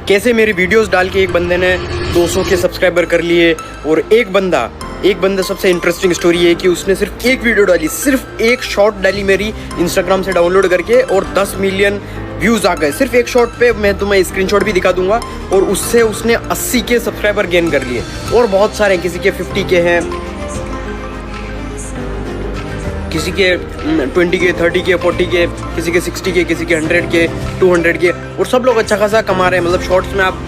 कैसे मेरी वीडियोस डाल के एक बंदे ने 200 के सब्सक्राइबर कर लिए। और एक बंदा सबसे इंटरेस्टिंग स्टोरी है कि उसने सिर्फ एक वीडियो डाली, सिर्फ एक शॉर्ट डाली मेरी इंस्टाग्राम से डाउनलोड करके और 10 मिलियन व्यूज़ आ गए सिर्फ एक शॉट पे। मैं तुम्हें स्क्रीनशॉट भी दिखा दूंगा। और उससे उसने 80 के सब्सक्राइबर गेन कर लिए। और बहुत सारे हैं, किसी के 50 के हैं, किसी के 20 के, 30 के, 40 के, किसी के 60 के, किसी के 100 के, 200 के। और सब लोग अच्छा खासा कमा रहे हैं। मतलब शॉर्ट्स में आप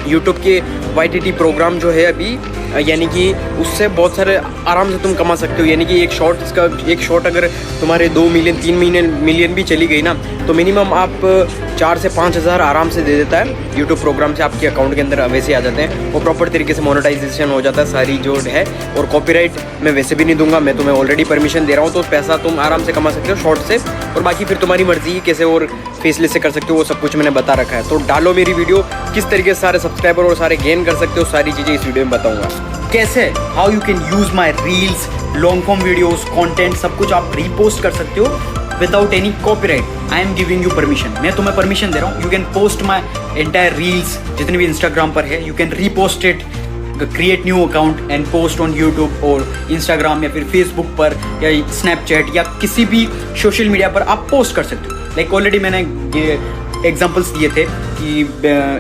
यूट्यूब के YTT प्रोग्राम जो है अभी, यानी कि उससे बहुत सारे आराम से तुम कमा सकते हो। यानी कि एक शॉर्ट अगर तुम्हारे 2 मिलियन 3 मिलियन भी चली गई ना, तो मिनिमम आप 4 से 5 हज़ार आराम से दे देता है यूट्यूब प्रोग्राम से, आपके अकाउंट के अंदर वैसे आ जाते हैं। वो प्रॉपर तरीके से मोनेटाइजेशन हो जाता है सारी जो है। और कॉपीराइट मैं वैसे भी नहीं दूंगा, मैं तुम्हें ऑलरेडी परमिशन दे रहा हूँ, तो पैसा तुम आराम से कमा सकते हो शॉर्ट से। और बाकी फिर तुम्हारी मर्जी है कैसे और फेसलेस से कर सकते हो, वो सब कुछ मैंने बता रखा है। तो डालो मेरी वीडियो, किस तरीके से सारे सब्सक्राइबर और सारे गेन कर सकते हो, सारी चीज़ें इस वीडियो में बताऊँगा। कैसे how you can use my reels, long form videos, content, सब कुछ आप रीपोस्ट कर सकते हो without any copyright. I am giving you permission, मैं तुम्हें परमिशन दे रहा हूँ। You can post my entire reels जितने भी इंस्टाग्राम पर है, you can repost it, create new account and post on YouTube और इंस्टाग्राम या फिर फेसबुक पर या स्नैपचैट या किसी भी सोशल मीडिया पर आप पोस्ट कर सकते हो। लाइक ऑलरेडी मैंने ये एग्जाम्पल्स दिए थे कि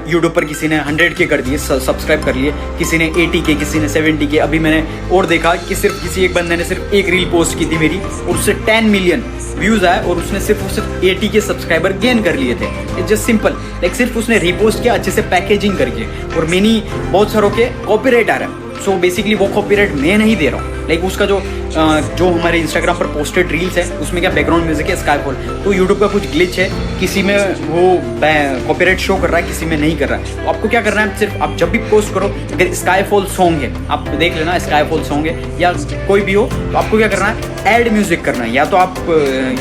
यूट्यूब पर किसी ने 100 के कर दिए, सब्सक्राइब कर लिए, किसी ने 80 के, किसी ने 70 के। अभी मैंने और देखा कि सिर्फ किसी एक बंदे ने सिर्फ एक रील पोस्ट की थी मेरी और उससे 10 मिलियन व्यूज़ आए और उसने सिर्फ 80 के सब्सक्राइबर गेन कर लिए थे। इट्स जस्ट सिंपल, लाइक सिर्फ उसने रीपोस्ट किया अच्छे से पैकेजिंग करके। और मैंने बहुत सारों के कॉपीराइट आ रहा है, सो बेसिकली वो कॉपीराइट मैं नहीं दे रहा हूँ। लाइक उसका जो हमारे इंस्टाग्राम पर पोस्टेड रील्स है उसमें क्या बैकग्राउंड म्यूजिक है स्काईफॉल, तो यूट्यूब का कुछ ग्लिच है, किसी में वो कॉपीराइट शो कर रहा है, किसी में नहीं कर रहा है। तो आपको क्या करना है, सिर्फ आप जब भी पोस्ट करो, अगर स्काईफॉल सॉन्ग है, आप देख लेना स्काईफॉल सॉन्ग है या कोई भी हो, तो आपको क्या करना है, ऐड म्यूजिक करना है। या तो आप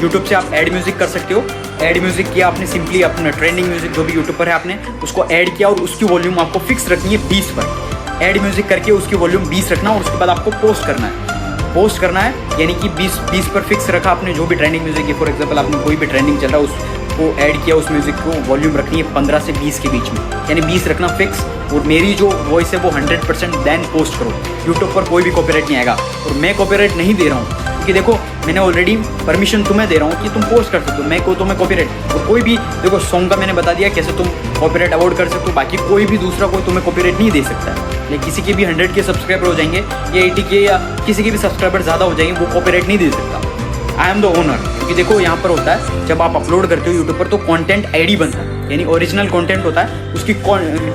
यूट्यूब से आप ऐड म्यूजिक कर सकते हो। ऐड म्यूजिक किया आपने, सिंपली अपना ट्रेंडिंग म्यूजिक जो भी यूट्यूब पर है आपने उसको ऐड किया और उसकी वॉल्यूम आपको फिक्स रखनी है 20 पर। ऐड म्यूजिक करके उसकी वॉल्यूम 20 रखना और उसके बाद आपको पोस्ट करना है। यानी कि 20 पर फिक्स रखा आपने जो भी ट्रेंडिंग म्यूजिक है। फॉर एग्जांपल आपने कोई भी ट्रेंडिंग चल रहा है उसको ऐड किया, उस म्यूजिक को वॉल्यूम रखनी है 15 से 20 के बीच में, यानी 20 रखना फिक्स। और मेरी जो वॉइस है वो 100% देन पोस्ट करो। यूट्यूब पर कोई भी कॉपीराइट नहीं आएगा और मैं कॉपीराइट नहीं दे रहा हूँ क्योंकि देखो मैंने ऑलरेडी परमिशन तुम्हें दे रहा हूँ कि तुम पोस्ट कर सकते हो। मैं को तुम्हें कॉपीराइट और कोई भी देखो सॉन्ग का मैंने बता दिया कैसे तुम कॉपीराइट अवॉइड कर सकते हो। बाकी कोई भी दूसरा कोई तुम्हें कॉपीराइट नहीं दे सकता है। लेकिन किसी के भी 100 के सब्सक्राइबर हो जाएंगे या 80 के या किसी के भी सब्सक्राइबर ज़्यादा हो जाएंगे, वो कॉपीराइट नहीं दे सकता। I am the owner. क्योंकि देखो यहाँ पर होता है जब आप अपलोड करते हो यूट्यूब पर तो कंटेंट आईडी बनता है, यानी ओरिजिनल कंटेंट होता है, उसकी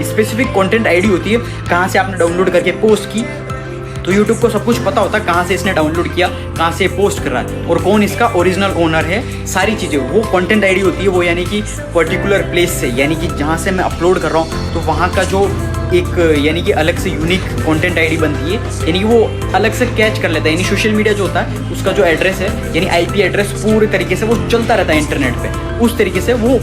स्पेसिफिक कंटेंट आईडी होती है, कहाँ से आपने डाउनलोड करके पोस्ट की। तो यूट्यूब को सब कुछ पता होता है कहाँ से इसने डाउनलोड किया, कहाँ से पोस्ट कर रहा है और कौन इसका ओरिजिनल ओनर है। सारी चीज़ें वो कंटेंट आईडी होती है, वो यानी कि पर्टिकुलर प्लेस से, यानी कि जहाँ से मैं अपलोड कर रहा हूँ तो वहाँ का जो एक यानी कि अलग से यूनिक कंटेंट आईडी बनती है, यानी कि वो अलग से कैच कर लेता है। यानी सोशल मीडिया जो होता है उसका जो एड्रेस है, यानी IP एड्रेस पूरे तरीके से वो चलता रहता है इंटरनेट पे, उस तरीके से वो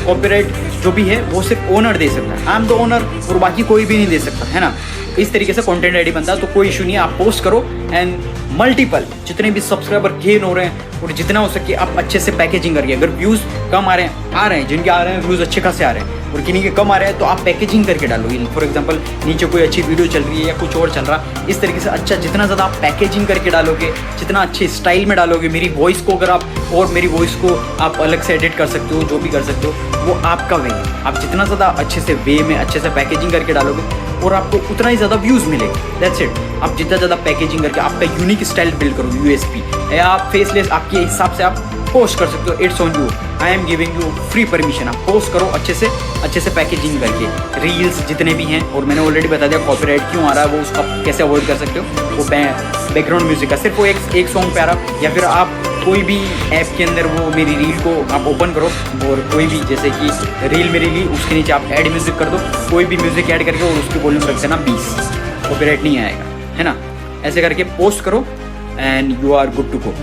कॉपीराइट जो भी है वो सिर्फ ओनर दे सकता है। आई एम द ओनर और बाकी कोई भी नहीं दे सकता, है ना। इस तरीके से कंटेंट आईडी बनता है, तो कोई इशू नहीं है। आप पोस्ट करो एंड मल्टीपल जितने भी सब्सक्राइबर गेन हो रहे हैं और जितना हो सके आप अच्छे से पैकेजिंग करिए। अगर व्यूज़ कम आ रहे हैं, जिनके आ रहे हैं व्यूज़ अच्छे खासे आ रहे हैं और किन्हीं के कम आ रहे हैं, तो आप पैकेजिंग करके डालो। फॉर एग्जांपल नीचे कोई अच्छी वीडियो चल रही है या कुछ और चल रहा, इस तरीके से अच्छा जितना ज़्यादा आप पैकेजिंग करके डालोगे, जितना अच्छे स्टाइल में डालोगे, मेरी वॉइस को अगर आप और मेरी वॉइस को आप अलग से एडिट कर सकते हो, जो भी कर सकते हो वो आपका वे है। आप जितना ज़्यादा अच्छे से वे में अच्छे से पैकेजिंग करके डालोगे और आपको उतना ही ज़्यादा व्यूज़ मिलेंगे। That's it. आप जितना ज़्यादा पैकेजिंग करके आपका यूनिक स्टाइल बिल्ड करो, USP या आप फेसलेस आपके हिसाब से आप पोस्ट कर सकते हो। It's on you. I am giving you free permission. आप पोस्ट करो अच्छे से पैकेजिंग करके रील्स जितने भी हैं। और मैंने ऑलरेडी बता दिया कॉपीराइट क्यों आ रहा है, वो उसका कैसे अवॉइड कर सकते हो। वो बैकग्राउंड म्यूजिक का सिर्फ वो एक सॉन्ग पे आ रहा, या फिर आप कोई भी ऐप के अंदर वो मेरी रील को आप ओपन करो और कोई भी जैसे कि रील मेरी ली उसके नीचे आप ऐड म्यूजिक कर दो, कोई भी म्यूजिक ऐड करके और उसकी वॉल्यूम रख देना 20, कॉपीराइट नहीं आएगा, है ना। ऐसे करके पोस्ट करो and you are good to go.